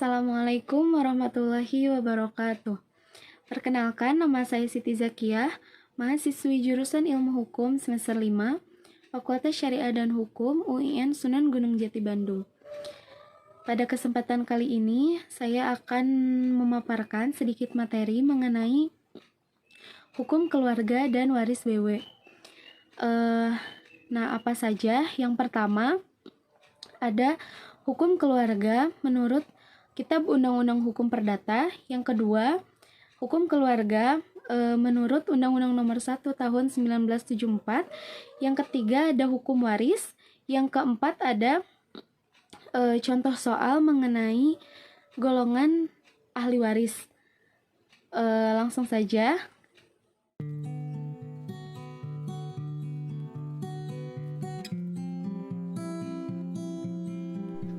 Assalamualaikum warahmatullahi wabarakatuh. Perkenalkan, nama saya Siti Zakiyah, mahasiswi jurusan Ilmu Hukum semester 5, Fakultas Syariah dan Hukum UIN Sunan Gunung Jati Bandung. Pada kesempatan kali ini, saya akan memaparkan sedikit materi mengenai hukum keluarga dan waris BW. Apa saja? Yang pertama, ada hukum keluarga menurut Kitab Undang-Undang Hukum Perdata. Yang kedua, hukum keluarga menurut Undang-Undang Nomor 1 Tahun 1974. Yang ketiga, ada hukum waris. Yang keempat, ada contoh soal mengenai golongan ahli waris. Langsung saja.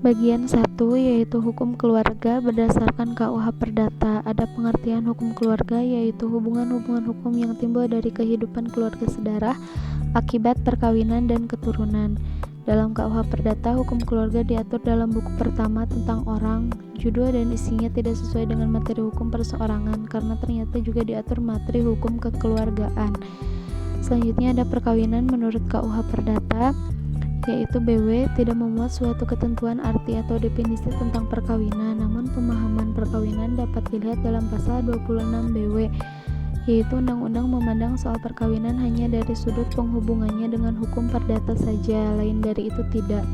Bagian 1 yaitu hukum keluarga berdasarkan KUH Perdata. Ada pengertian hukum keluarga yaitu hubungan-hubungan hukum yang timbul dari kehidupan keluarga sedarah akibat perkawinan dan keturunan. Dalam KUH Perdata, hukum keluarga diatur dalam buku pertama tentang orang. Judul dan isinya tidak sesuai dengan materi hukum perseorangan karena ternyata juga diatur materi hukum kekeluargaan. Selanjutnya ada perkawinan menurut KUH Perdata, yaitu BW tidak memuat suatu ketentuan arti atau definisi tentang perkawinan, namun pemahaman perkawinan dapat dilihat dalam pasal 26 BW, yaitu undang-undang memandang soal perkawinan hanya dari sudut penghubungannya dengan hukum perdata saja, lain dari itu tidak.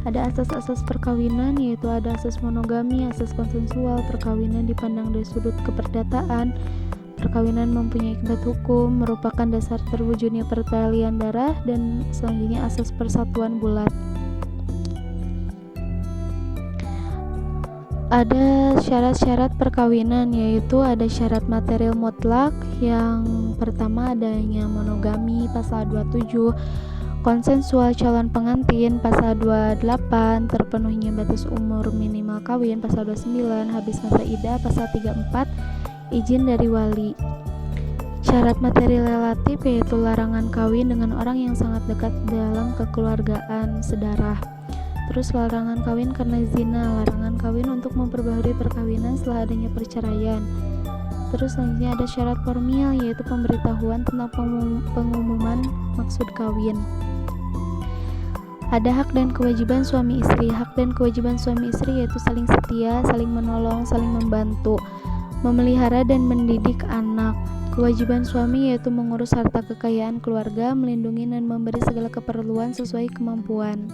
Ada asas-asas perkawinan, yaitu ada asas monogami, asas konsensual, perkawinan dipandang dari sudut keperdataan, perkawinan mempunyai akibat hukum, merupakan dasar terwujudnya pertalian darah, dan selanjutnya asas persatuan bulat. Ada syarat-syarat perkawinan, yaitu ada syarat material mutlak. Yang pertama adanya monogami, pasal 27, konsensual calon pengantin, pasal 28, terpenuhinya batas umur minimal kawin, pasal 29, habis masa iddah, pasal 34, izin dari wali. Syarat materi relatif yaitu larangan kawin dengan orang yang sangat dekat dalam kekeluargaan sedarah. Terus larangan kawin karena zina, larangan kawin untuk memperbaharui perkawinan setelah adanya perceraian. Terus selanjutnya ada syarat formil yaitu pemberitahuan tentang pengumuman maksud kawin. Ada hak dan kewajiban suami istri. Hak dan kewajiban suami istri yaitu saling setia, saling menolong, saling membantu, memelihara dan mendidik anak. Kewajiban suami yaitu mengurus harta kekayaan keluarga, melindungi dan memberi segala keperluan sesuai kemampuan.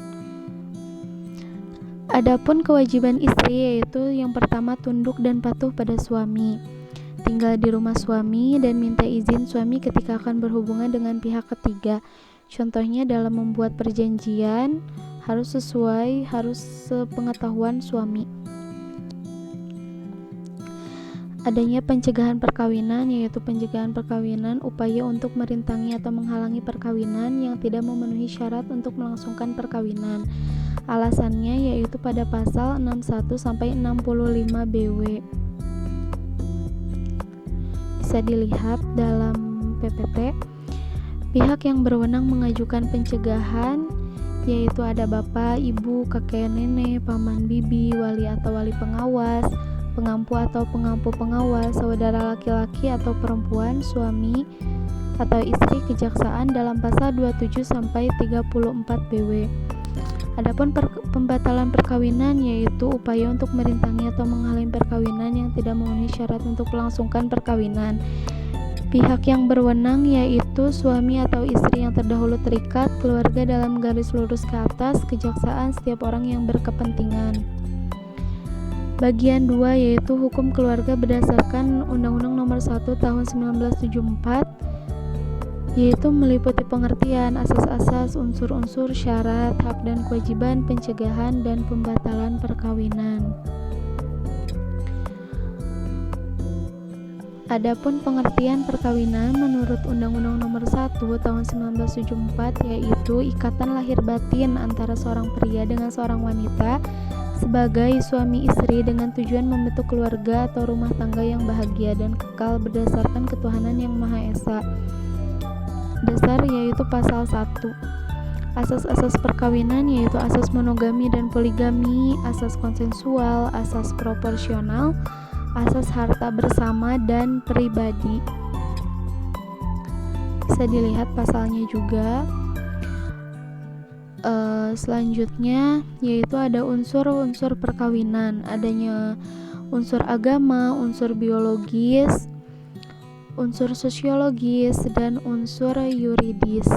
Adapun kewajiban istri yaitu yang pertama tunduk dan patuh pada suami, tinggal di rumah suami dan minta izin suami ketika akan berhubungan dengan pihak ketiga. Contohnya dalam membuat perjanjian harus sepengetahuan suami. Adanya pencegahan perkawinan, yaitu pencegahan perkawinan upaya untuk merintangi atau menghalangi perkawinan yang tidak memenuhi syarat untuk melangsungkan perkawinan. Alasannya yaitu pada pasal 61 sampai 65 BW. Bisa dilihat dalam PPT. Pihak yang berwenang mengajukan pencegahan yaitu ada bapak, ibu, kakek, nenek, paman, bibi, wali atau wali pengawas, pengampu atau pengampu pengawas, saudara laki-laki atau perempuan, suami atau istri, kejaksaan dalam pasal 27 sampai 34 BW. Adapun pembatalan perkawinan yaitu upaya untuk merintangi atau menghalangi perkawinan yang tidak memenuhi syarat untuk melangsungkan perkawinan. Pihak yang berwenang yaitu suami atau istri yang terdahulu terikat, keluarga dalam garis lurus ke atas, kejaksaan, setiap orang yang berkepentingan. Bagian 2 yaitu hukum keluarga berdasarkan Undang-Undang Nomor 1 Tahun 1974, yaitu meliputi pengertian asas-asas, unsur-unsur, syarat, hak dan kewajiban, pencegahan dan pembatalan perkawinan. Adapun pengertian perkawinan menurut Undang-Undang Nomor 1 Tahun 1974 yaitu ikatan lahir batin antara seorang pria dengan seorang wanita sebagai suami istri dengan tujuan membentuk keluarga atau rumah tangga yang bahagia dan kekal berdasarkan ketuhanan yang Maha Esa. Dasar yaitu pasal 1. Asas-asas perkawinan yaitu asas monogami dan poligami, asas konsensual, asas proporsional, asas harta bersama dan pribadi. Bisa dilihat pasalnya juga. Selanjutnya yaitu ada unsur-unsur perkawinan, adanya unsur agama, unsur biologis, unsur sosiologis, dan unsur yuridis.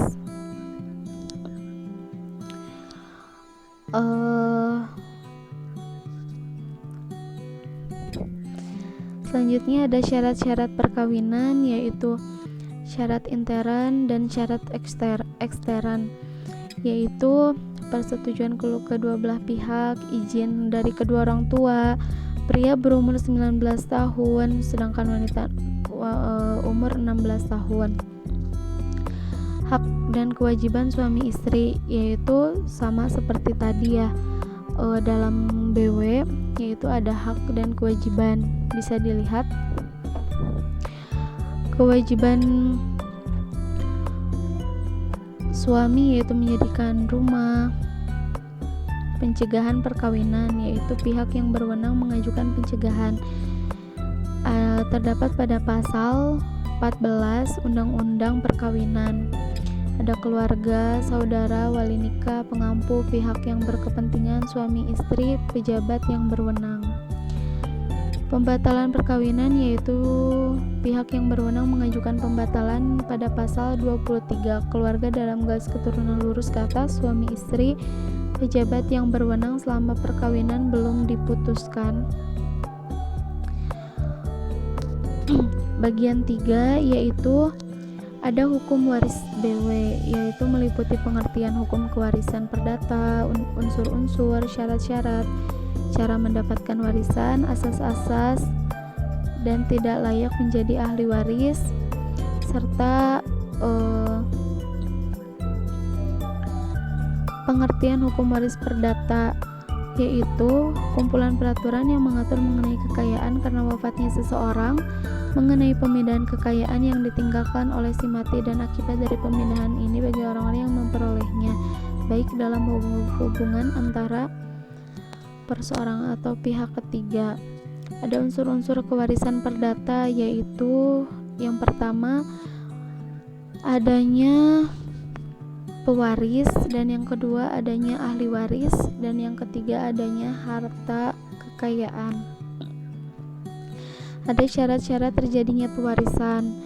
Selanjutnya ada syarat-syarat perkawinan, yaitu syarat intern dan syarat ekstern, yaitu persetujuan kedua belah pihak, izin dari kedua orang tua, pria berumur 19 tahun sedangkan wanita umur 16 tahun. Hak dan kewajiban suami istri yaitu sama seperti tadi ya, dalam BW yaitu ada hak dan kewajiban. Bisa dilihat kewajiban suami yaitu menyediakan rumah. Pencegahan perkawinan yaitu pihak yang berwenang mengajukan pencegahan, terdapat pada pasal 14 Undang-Undang Perkawinan. Ada keluarga, saudara, wali nikah, pengampu, pihak yang berkepentingan, suami istri, pejabat yang berwenang. Pembatalan perkawinan yaitu pihak yang berwenang mengajukan pembatalan pada pasal 23 keluarga dalam garis keturunan lurus ke atas, suami istri, pejabat yang berwenang selama perkawinan belum diputuskan. Bagian 3 yaitu ada hukum waris BW, yaitu meliputi pengertian hukum kewarisan perdata, unsur-unsur, syarat-syarat, cara mendapatkan warisan, asas-asas, dan tidak layak menjadi ahli waris, serta pengertian hukum waris perdata, yaitu kumpulan peraturan yang mengatur mengenai kekayaan karena wafatnya seseorang, mengenai pemindahan kekayaan yang ditinggalkan oleh si mati dan akibat dari pemindahan ini bagi orang-orang yang memperolehnya, baik dalam hubungan antara perseorangan atau pihak ketiga. Ada unsur-unsur kewarisan perdata, yaitu yang pertama adanya pewaris, dan yang kedua adanya ahli waris, dan yang ketiga adanya harta kekayaan. Ada syarat-syarat terjadinya pewarisan,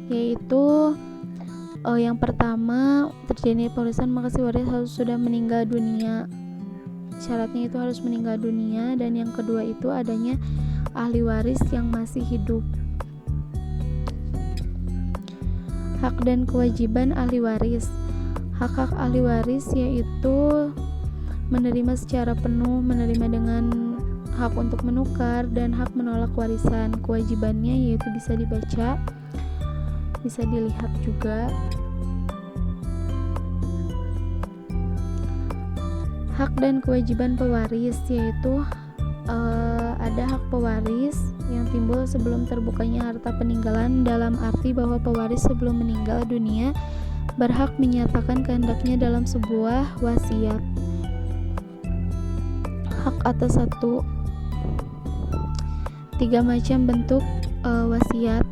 yaitu yang pertama terjadinya pewarisan maka si waris harus sudah meninggal dunia. Syaratnya itu harus meninggal dunia, dan yang kedua itu adanya ahli waris yang masih hidup. Hak dan kewajiban ahli waris. Hak-hak ahli waris yaitu menerima secara penuh, menerima dengan hak untuk menukar, dan hak menolak warisan. Kewajibannya yaitu bisa dibaca, bisa dilihat juga. Hak dan kewajiban pewaris yaitu ada hak pewaris yang timbul sebelum terbukanya harta peninggalan, dalam arti bahwa pewaris sebelum meninggal dunia berhak menyatakan kehendaknya dalam sebuah wasiat. Hak atas 3 macam bentuk wasiat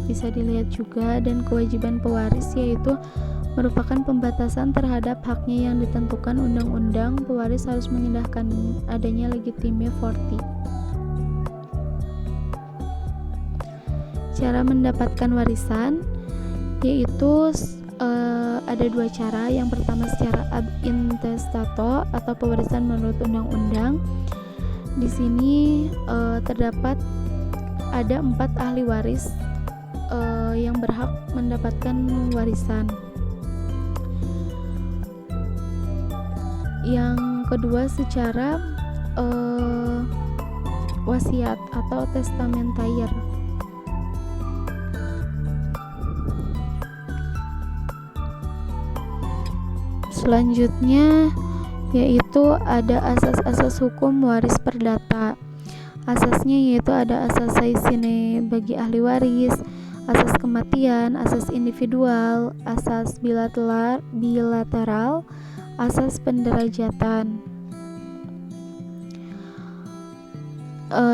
bisa dilihat juga. Dan kewajiban pewaris yaitu merupakan pembatasan terhadap haknya yang ditentukan undang-undang. Pewaris harus mengindahkan adanya legitime forti. Cara mendapatkan warisan yaitu ada 2 cara. Yang pertama secara ab intestato atau pewarisan menurut undang-undang. Di sini terdapat ada 4 ahli waris yang berhak mendapatkan warisan. Yang kedua secara wasiat atau testamentaire. Selanjutnya yaitu ada asas-asas hukum waris perdata. Asasnya yaitu ada asas sine bagi ahli waris, asas kematian, asas individual, asas bilateral, asas penderajatan.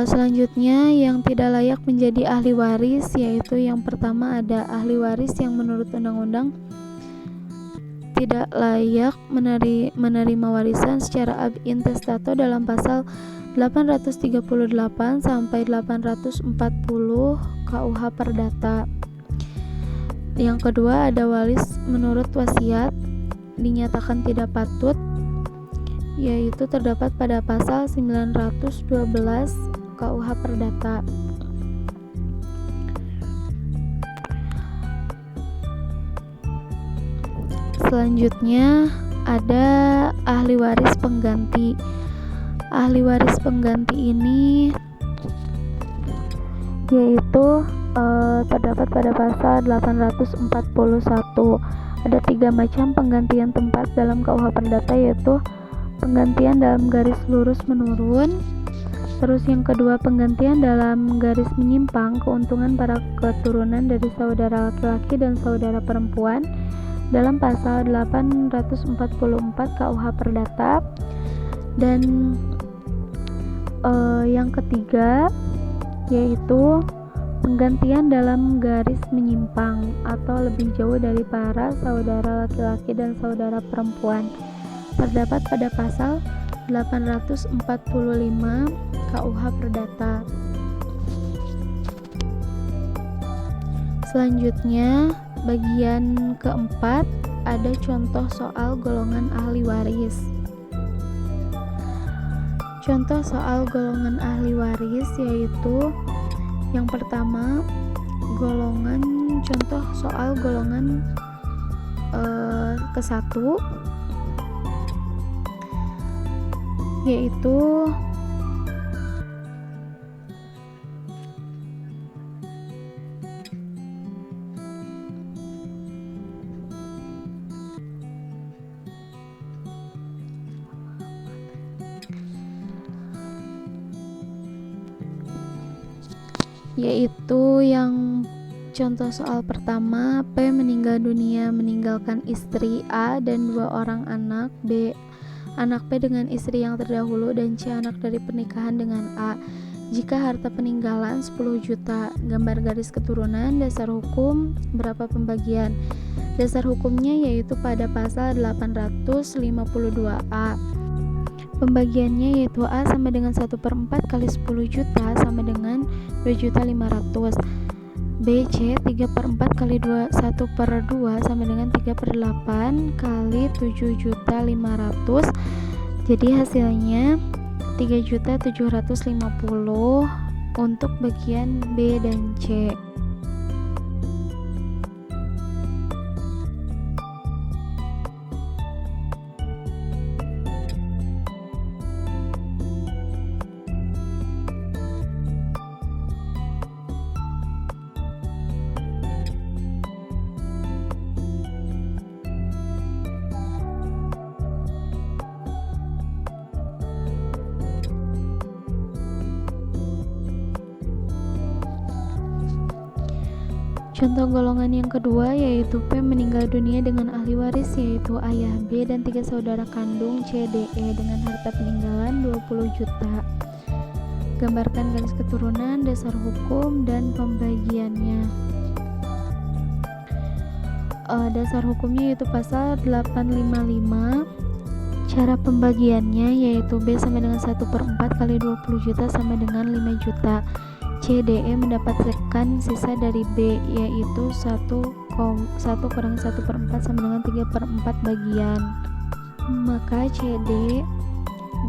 Selanjutnya yang tidak layak menjadi ahli waris, yaitu yang pertama ada ahli waris yang menurut undang-undang tidak layak menerima warisan secara ab intestato dalam pasal 838 sampai 840 KUH Perdata. Yang kedua ada waris menurut wasiat dinyatakan tidak patut, yaitu terdapat pada pasal 912 KUH Perdata. Selanjutnya ada ahli waris pengganti. Ahli waris pengganti ini yaitu terdapat pada pasal 841. Ada 3 macam penggantian tempat dalam KUH Perdata, yaitu penggantian dalam garis lurus menurun, terus yang kedua penggantian dalam garis menyimpang keuntungan para keturunan dari saudara laki-laki dan saudara perempuan dalam pasal 844 KUH Perdata, dan yang ketiga yaitu penggantian dalam garis menyimpang atau lebih jauh dari para saudara laki-laki dan saudara perempuan, terdapat pada pasal 845 KUH Perdata. Selanjutnya bagian keempat ada contoh soal golongan ahli waris. Contoh soal golongan ahli waris yaitu yang pertama contoh soal golongan ke-1 yaitu yang contoh soal pertama, P meninggal dunia meninggalkan istri A dan 2 orang anak, B anak P dengan istri yang terdahulu, dan C anak dari pernikahan dengan A. Jika harta peninggalan 10 juta, gambar garis keturunan, dasar hukum, berapa pembagian. Dasar hukumnya yaitu pada pasal 852A. Pembagiannya yaitu A sama dengan 1/4 kali 10 juta sama dengan 2.500.000. B, C 3/4 kali 1/2 sama dengan 3/8 kali 7.500.000. Jadi hasilnya 3.750.000 untuk bagian B dan C. Contoh golongan yang kedua yaitu P meninggal dunia dengan ahli waris yaitu ayah B dan 3 saudara kandung C, D, E dengan harta peninggalan 20 juta. Gambarkan garis keturunan, dasar hukum, dan pembagiannya. Dasar hukumnya yaitu pasal 855. Cara pembagiannya yaitu B sama dengan 1/4 kali 20 juta sama dengan 5 juta. C, D, E mendapatkan sisa dari B yaitu 1 kurangi 1/4 sama dengan 3/4 bagian. Maka C, D,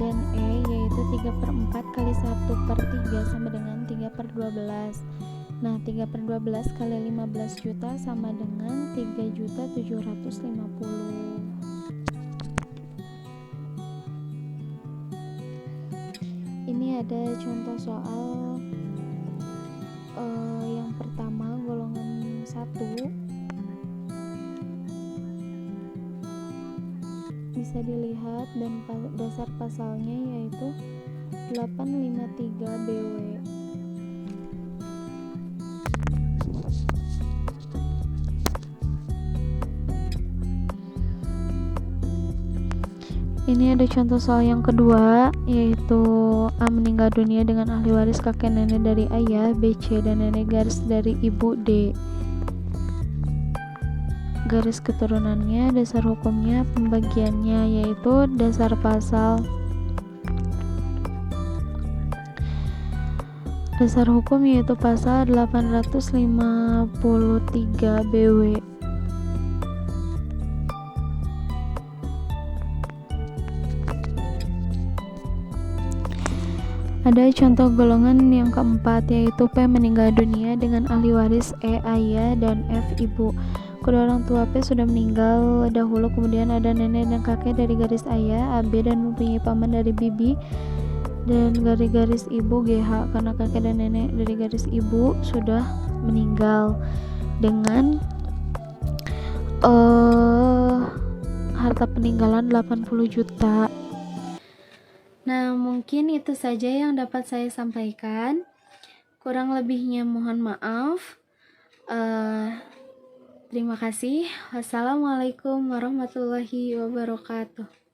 dan E yaitu 3/4 kali 1/3 sama dengan 3/12. Nah, 3/12 kali 15 juta sama dengan 3.750.000. Ini ada contoh soal yang pertama golongan 1, bisa dilihat dan dasar pasalnya yaitu 853 BW. Ini ada contoh soal yang kedua, yaitu A meninggal dunia dengan ahli waris kakek nenek dari ayah, B, C, dan nenek garis dari ibu, D. Garis keturunannya, dasar hukumnya, pembagiannya, yaitu dasar hukum yaitu pasal 853 BW. Ada contoh golongan yang keempat, yaitu P meninggal dunia dengan ahli waris E ayah dan F ibu. Kedua orang tua P sudah meninggal dahulu, kemudian ada nenek dan kakek dari garis ayah AB dan mempunyai paman dari bibi dan dari garis ibu GH, karena kakek dan nenek dari garis ibu sudah meninggal dengan harta peninggalan 80 juta. Nah, mungkin itu saja yang dapat saya sampaikan. Kurang lebihnya mohon maaf. Terima kasih. Wassalamualaikum warahmatullahi wabarakatuh.